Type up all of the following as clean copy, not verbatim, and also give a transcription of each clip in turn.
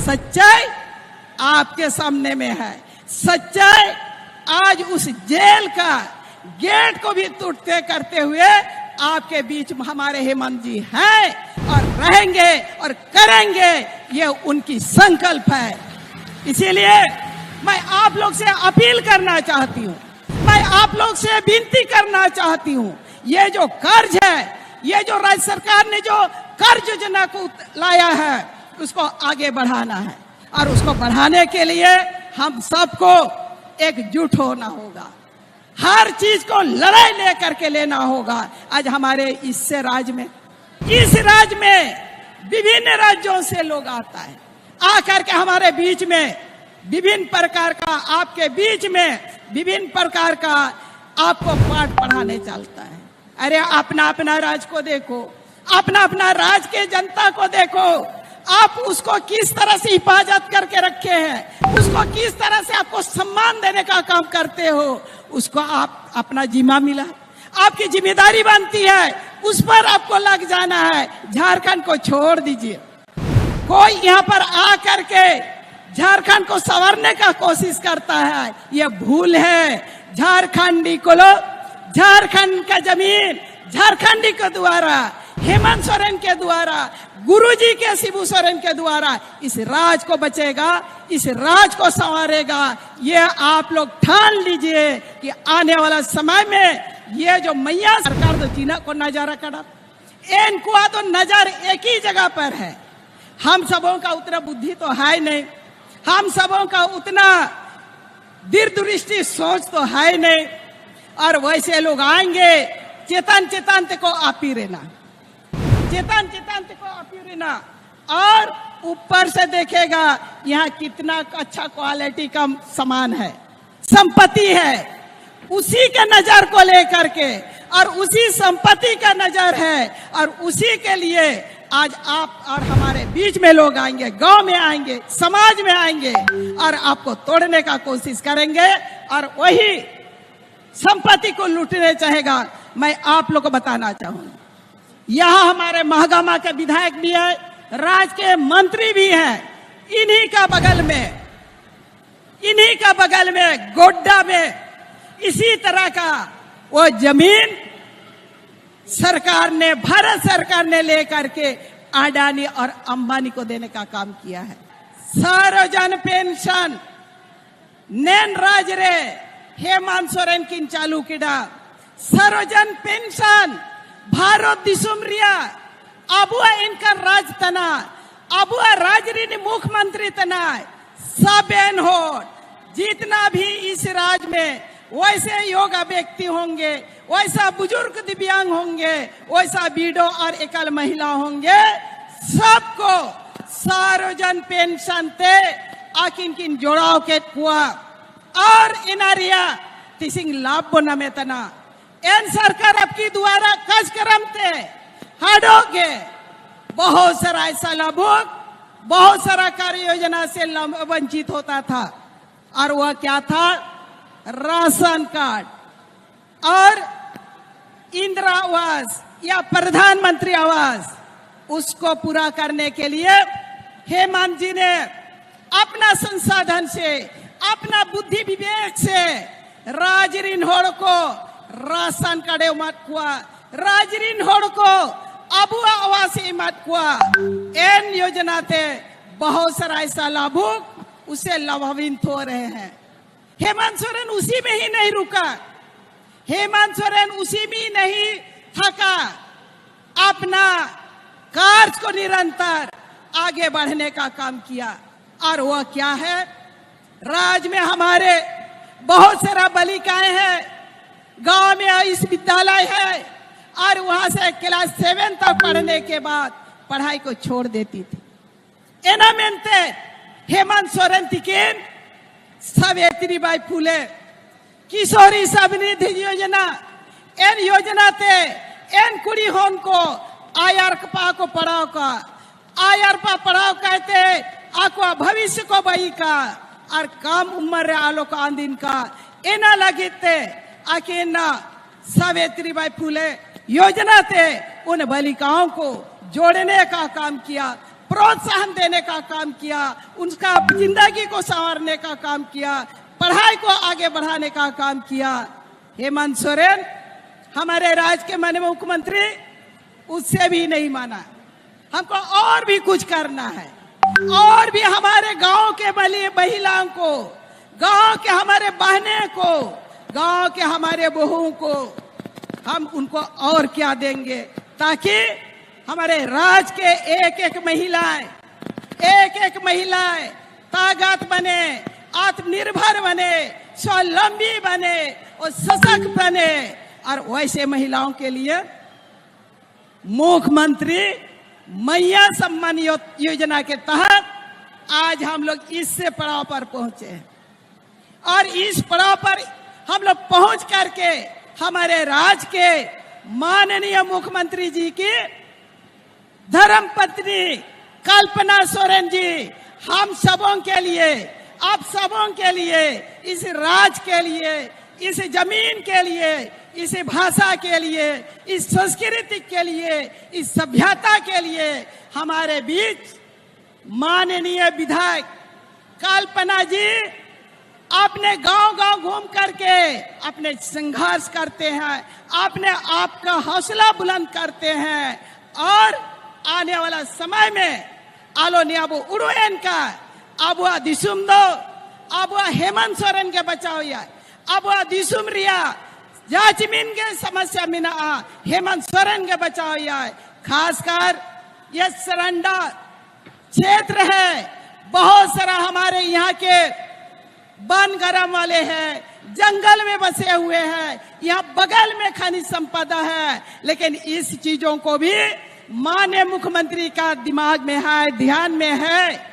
सच्चाई आपके सामने में है। सच्चाई आज उस जेल का गेट को भी टूटते करते हुए आपके बीच में हमारे हेमंत जी हैं और रहेंगे और करेंगे, ये उनकी संकल्प है। इसीलिए मैं आप लोग से अपील करना चाहती हूँ, मैं आप लोग से विनती करना चाहती हूँ, ये जो कर्ज है, ये जो राज्य सरकार ने जो कर्ज योजना को लाया है, उसको आगे बढ़ाना है और उसको बढ़ाने के लिए हम सबको एकजुट होना होगा। हर चीज को लड़ाई लेकर के लेना होगा। आज हमारे इस राज्य में विभिन्न राज्यों से लोग आता है, आकर के हमारे बीच में विभिन्न प्रकार का, आपके बीच में विभिन्न प्रकार का आपको पाठ पढ़ाने चलता है। अरे अपना अपना राज को देखो, अपना अपना राज के जनता को देखो, आप उसको किस तरह से हिफाजत करके रखे हैं, उसको किस तरह से आपको सम्मान देने का काम करते हो, उसको आप अपना जिम्मा मिला, आपकी जिम्मेदारी बनती है, उस पर आपको लग जाना है। झारखंड को छोड़ दीजिए। कोई यहाँ पर आकर के झारखंड को संवारने का कोशिश करता है, ये भूल है। झारखंडी को लोग, झारखंड का जमीन झारखंडी के द्वारा, हेमंत सोरेन के द्वारा, गुरुजी के शिबू सोरेन के द्वारा इस राज को बचेगा, इस राज को संवारेगा। ये आप लोग ठान लीजिए कि आने वाला समय में ये जो मैया सरकार तो चीना को नजारा करा, इनको तो नजर एक ही जगह पर है। हम सबों का उतना बुद्धि तो है नहीं, हम सबों का उतना दूरदृष्टि सोच तो है नहीं, और वैसे लोग आएंगे चेतन को आपी रहना, चेतन को आपी रहना, और ऊपर से देखेगा यहाँ कितना अच्छा क्वालिटी का सामान है, संपत्ति है, उसी के नजर को लेकर के, और उसी संपत्ति का नजर है, और उसी के लिए आज आप और हमारे बीच में लोग आएंगे, गांव में आएंगे, समाज में आएंगे, और आपको तोड़ने का कोशिश करेंगे, और वही संपत्ति को लूटने चाहेगा। मैं आप लोग को बताना चाहूंगा, यहाँ हमारे महागामा के विधायक भी है, राज्य के मंत्री भी हैं, इन्हीं का बगल में गोड्डा में इसी तरह का वो जमीन सरकार ने, भारत सरकार ने लेकर के अडानी और अंबानी को देने का काम किया है। सार्वजन पेंशन नैन राज रे हेमंत सोरेन किन चालू किया, सार्वजन पेंशन भारत दिसुम रिया अबुआ इनका राज तना, अबुआ राजरी मुख्यमंत्री तना, सब एन हो, जितना भी इस राज्य में वैसे योगा व्यक्ति होंगे, वैसा बुजुर्ग दिव्यांग होंगे, वैसा विडो और एकल महिला होंगे, सबको सार्वजन पेंशन ते आकिन किन जोड़ाव के कुआ और इनारिया तिसिंग लाभ बोना में तना एन सरकार आपकी द्वारा कार्यक्रम थे हटोगे। बहुत सारा ऐसा लाभुक, बहुत सारा कार्य योजना से वंचित होता था, और वह क्या था, राशन कार्ड और इंदिरा आवास या प्रधानमंत्री आवास, उसको पूरा करने के लिए हेमंत जी ने अपना संसाधन से, अपना बुद्धि विवेक से राजरीन होड़ को राशन कार्ड मत हुआ, राजरीन होड़ को अबुआ आवासीय मत हुआ। इन योजना थे बहुत सारा ऐसा लाभुक उससे लाभान्वित हो रहे हैं। हेमंत सोरेन उसी में ही नहीं रुका, हेमंत सोरेन उसी में नहीं थका, अपना कार्य को निरंतर आगे बढ़ने का काम किया। और वह क्या है, राज्य में हमारे बहुत सारा बालिकाएं हैं, गांव में इस विद्यालय है, और वहां से क्लास 7 तक पढ़ने के बाद पढ़ाई को छोड़ देती थी। एना मेनते हेमंत सोरेन तिकेन सावित्रीबाई फुले किशोरी समृद्धि योजना, एन योजना ते एन कुड़ी होन को आयर पा को पढ़ाओ का, आयर पा पढ़ाओ कहते आको भविष्य को बही का, और कम उम्र आलो का आंदीन का एना लगते आके ना सावित्रीबाई फुले योजना थे उन बालिकाओं को जोड़ने का काम किया। प्रोत्साहन देने का काम किया, उनका जिंदगी को संवारने का काम किया, पढ़ाई को आगे बढ़ाने का काम किया। हेमंत सोरेन हमारे राज्य के माननीय मुख्यमंत्री, उससे भी नहीं माना। हमको और भी कुछ करना है, और भी हमारे गांव के महिलाओं को, गांव के हमारे बहने को, गांव के हमारे बहुओं को हम उनको और क्या देंगे, ताकि हमारे राज्य के एक एक महिलाएं ताकत बने, आत्मनिर्भर बने, स्वावलंबी बने और सशक्त बने। और वैसे महिलाओं के लिए मुख्यमंत्री मैया सम्मान योजना के तहत आज हम लोग इससे पड़ाव पर पहुंचे हैं। और इस पड़ाव पर हम लोग पहुंच करके हमारे राज्य के माननीय मुख्यमंत्री जी की धर्मपत्नी कल्पना सोरेन जी हम सबों के लिए, आप सबों के लिए, इस राज्य के लिए, इस जमीन के लिए, इस भाषा के लिए, इस संस्कृति के लिए, इस सभ्यता के लिए हमारे बीच माननीय विधायक कल्पना जी अपने गांव-गांव घूम करके अपने संघर्ष करते हैं, अपने आप का हौसला बुलंद करते हैं। और आने वाला समय में आलो नियाबो उड़ोएन का अबुआ दिसुम दो, अबुआ हेमंत सोरेन के बचाओ या अबुआ दिसुम रिया जाचिमिन के समस्या मिना हेमंत सोरेन के बचाओ या। खासकर ये सरंडा क्षेत्र है, बहुत सारा हमारे यहाँ के वन गरम वाले हैं, जंगल में बसे हुए हैं, यहाँ बगल में खनिज संपदा है, लेकिन इस चीजों को भी माननीय मुख्यमंत्री का दिमाग में है, ध्यान में है।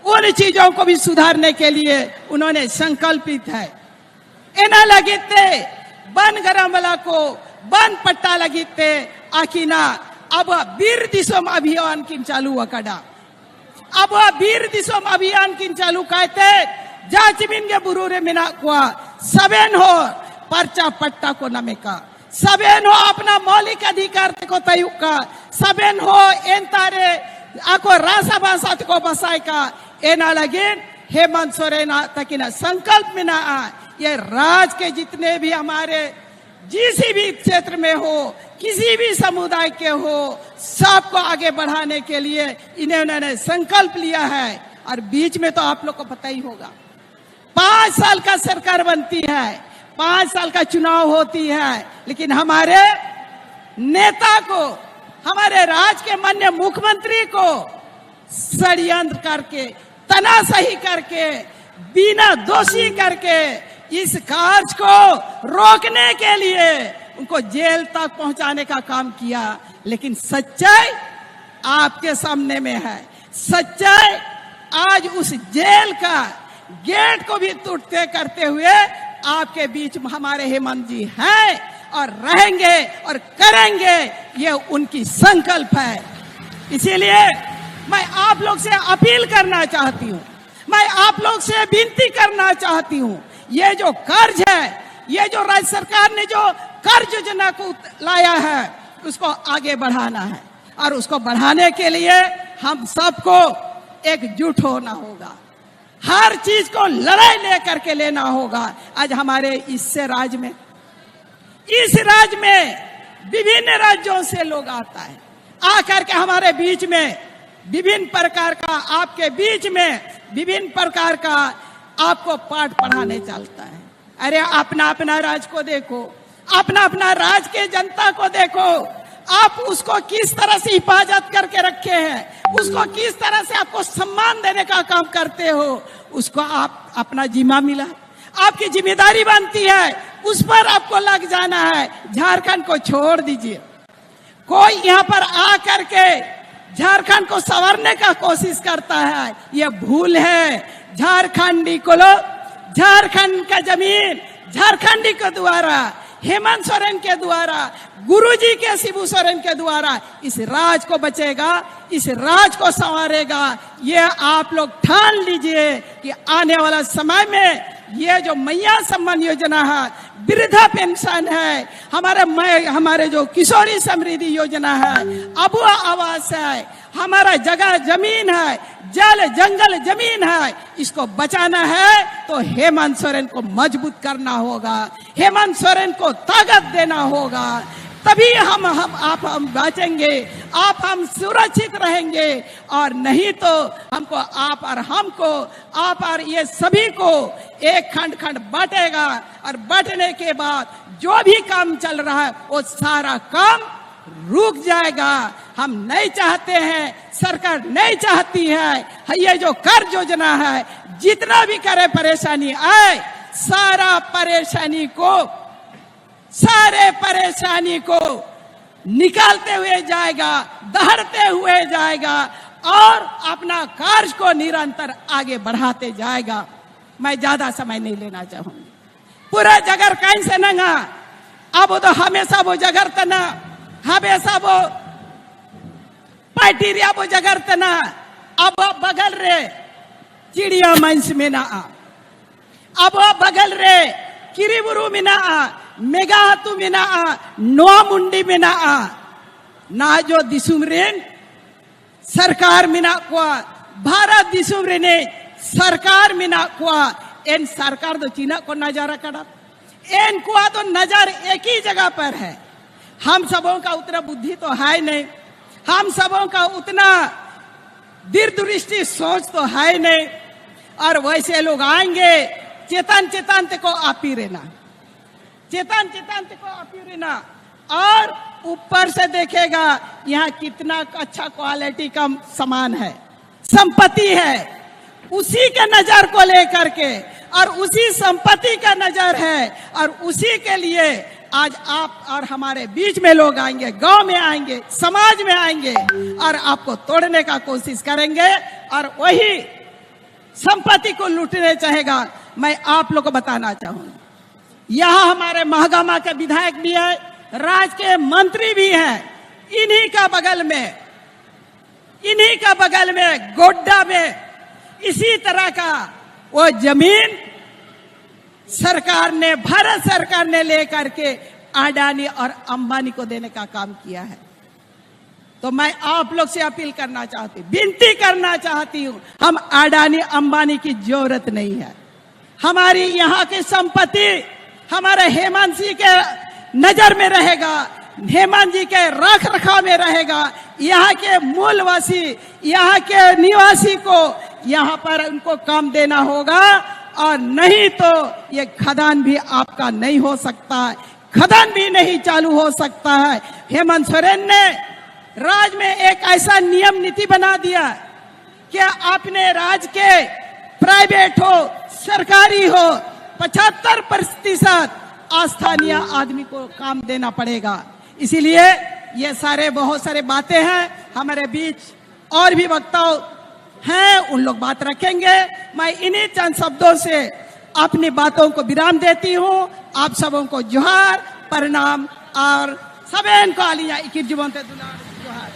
उन चीजों को भी सुधारने के लिए उन्होंने संकल्पित है। एना लगिते वन गरम वाला को वन पट्टा लगिते आखिना अब वीर दिसोम अभियान किन चालू वकड़ा, अब वीर दिसोम अभियान किन चालू कहते जाचिमिन के बुरूरे मिना कुआ सबेन हो पर्चा पट्टा को नमेका, सबेन हो अपना मौलिक अधिकार को तयुका, सबेन हो एन तारे आको रासा भाषा को बसाई का। एना लगिन हेमंत सोरेन तकिना संकल्प में ना ये राज्य के जितने भी हमारे जिस भी क्षेत्र में हो, किसी भी समुदाय के हो, सबको आगे बढ़ाने के लिए इन्होंने संकल्प लिया है। और बीच में तो आप लोग को पता ही होगा 5 साल का सरकार बनती है, 5 साल का चुनाव होती है, लेकिन हमारे नेता को, हमारे राज्य के माननीय मुख्यमंत्री को षड्यंत्र करके, तनाशाही करके, बिना दोषी करके इस कार्य को रोकने के लिए उनको जेल तक पहुंचाने का काम किया। लेकिन सच्चाई आपके सामने में है। सच्चाई आज उस जेल का गेट को भी टूटते करते हुए आपके बीच हमारे हेमंत जी हैं और रहेंगे और करेंगे, ये उनकी संकल्प है। इसीलिए मैं आप लोग से अपील करना चाहती हूँ, मैं आप लोग से विनती करना चाहती हूँ, ये जो कर्ज है, ये जो राज्य सरकार ने जो कर्ज योजना को लाया है, उसको आगे बढ़ाना है। और उसको बढ़ाने के लिए हम सबको एकजुट होना होगा, हर चीज को लड़ाई लेकर के लेना होगा। आज हमारे इस राज्य में विभिन्न राज्यों से लोग आता है, आकर के हमारे बीच में विभिन्न प्रकार का, आपके बीच में विभिन्न प्रकार का आपको पाठ पढ़ाने चलता है। अरे अपना अपना राज्य को देखो, अपना अपना राज्य के जनता को देखो, आप उसको किस तरह से हिफाजत करके रखे हैं, उसको किस तरह से आपको सम्मान देने का काम करते हो, उसको आप अपना जिम्मा मिला, आपकी जिम्मेदारी बनती है, उस पर आपको लग जाना है। झारखंड को छोड़ दीजिए। कोई यहाँ पर आकर के झारखंड को संवारने का कोशिश करता है, यह भूल है। झारखंडी को लोग, झारखंड का जमीन झारखंडी के द्वारा, हेमंत सोरेन के द्वारा, गुरुजी के शिबू सोरेन के द्वारा इस राज्य को बचेगा, इस राज्य को संवारेगा। ये आप लोग ठान लीजिए कि आने वाला समय में ये जो मैया सम्मान योजना है, वृद्धा पेंशन है, हमारे जो किशोरी समृद्धि योजना है, अबुआ आवास है, हमारा जगह जमीन है, जल जंगल जमीन है, इसको बचाना है तो हेमंत सोरेन को मजबूत करना होगा, हेमंत सोरेन को ताकत देना होगा, तभी हम बचेंगे, हम सुरक्षित रहेंगे। और नहीं तो हमको आप और ये सभी को एक खंड खंड बांटेगा, और बांटने के बाद जो भी काम चल रहा है वो सारा काम रुक जाएगा। हम नहीं चाहते हैं, सरकार नहीं चाहती है, ये जो कर्ज योजना है, जितना भी करे परेशानी आए, सारे परेशानी को निकालते हुए जाएगा, दहाड़ते हुए जाएगा और अपना कार्य को निरंतर आगे बढ़ाते जाएगा। मैं ज्यादा समय नहीं लेना चाहूंगी। पूरा जगर कहीं से नंगा, अब तो हमेशा वो जगर तना, हमेशा वो पाइटीरिया वो जगर तना, अब बगल रे चिड़िया मंच में ना आ, अब बगल रे किरीबुरु में ना आ, मेगाहतु में ना आ, नोआ मुंडी में ना आ, ना जो दिसुमरेन सरकार में ना कुआ, भारत दिसुमरेने सरकार में ना कुआ, इन सरकार तो चीना को नजारा करा, इन कुआ तो नजर एक ही जगह पर है। हम सबों का उतना बुद्धि तो है नहीं, हम सबों का उतना दीर्घदृष्टि सोच तो है नहीं, और वैसे लोग आएंगे चेतन को आपी रहना, चेतन को आपी रहना, और ऊपर से देखेगा यहाँ कितना अच्छा क्वालिटी का सामान है, संपत्ति है, उसी के नजर को लेकर के, और उसी संपत्ति का नजर है, और उसी के लिए आज आप और हमारे बीच में लोग आएंगे, गांव में आएंगे, समाज में आएंगे, और आपको तोड़ने का कोशिश करेंगे, और वही संपत्ति को लूटने चाहेगा। मैं आप लोग को बताना चाहूंगा, यहाँ हमारे महागामा के विधायक भी है, राज्य के मंत्री भी हैं, इन्हीं का बगल में गोड्डा में इसी तरह का वो जमीन सरकार ने, भारत सरकार ने लेकर के अडानी और अंबानी को देने का काम किया है। तो मैं आप लोग से अपील करना चाहती, विनती करना चाहती हूं, हम अडानी अंबानी की जरूरत नहीं है। हमारी यहाँ की संपत्ति हमारे हेमंत जी के नजर में रहेगा, हेमंत जी के रख रखाव में रहेगा। यहाँ के मूलवासी, यहाँ के निवासी को यहाँ पर उनको काम देना होगा, और नहीं तो ये खदान भी आपका नहीं हो सकता है, खदान भी नहीं चालू हो सकता है। हेमंत सोरेन ने राज्य में एक ऐसा नियम नीति बना दिया कि अपने राज्य के प्राइवेट हो सरकारी हो 75% स्थानीय आदमी को काम देना पड़ेगा। इसीलिए ये बहुत सारे बातें हैं, हमारे बीच और भी वक्ता हैं, उन लोग बात रखेंगे। मैं इन्हीं चंद शब्दों से अपनी बातों को विराम देती हूँ। आप सबों को जोहार, प्रणाम, और सबेन को आलिया इकिर जीवन ते दुलार जोहार।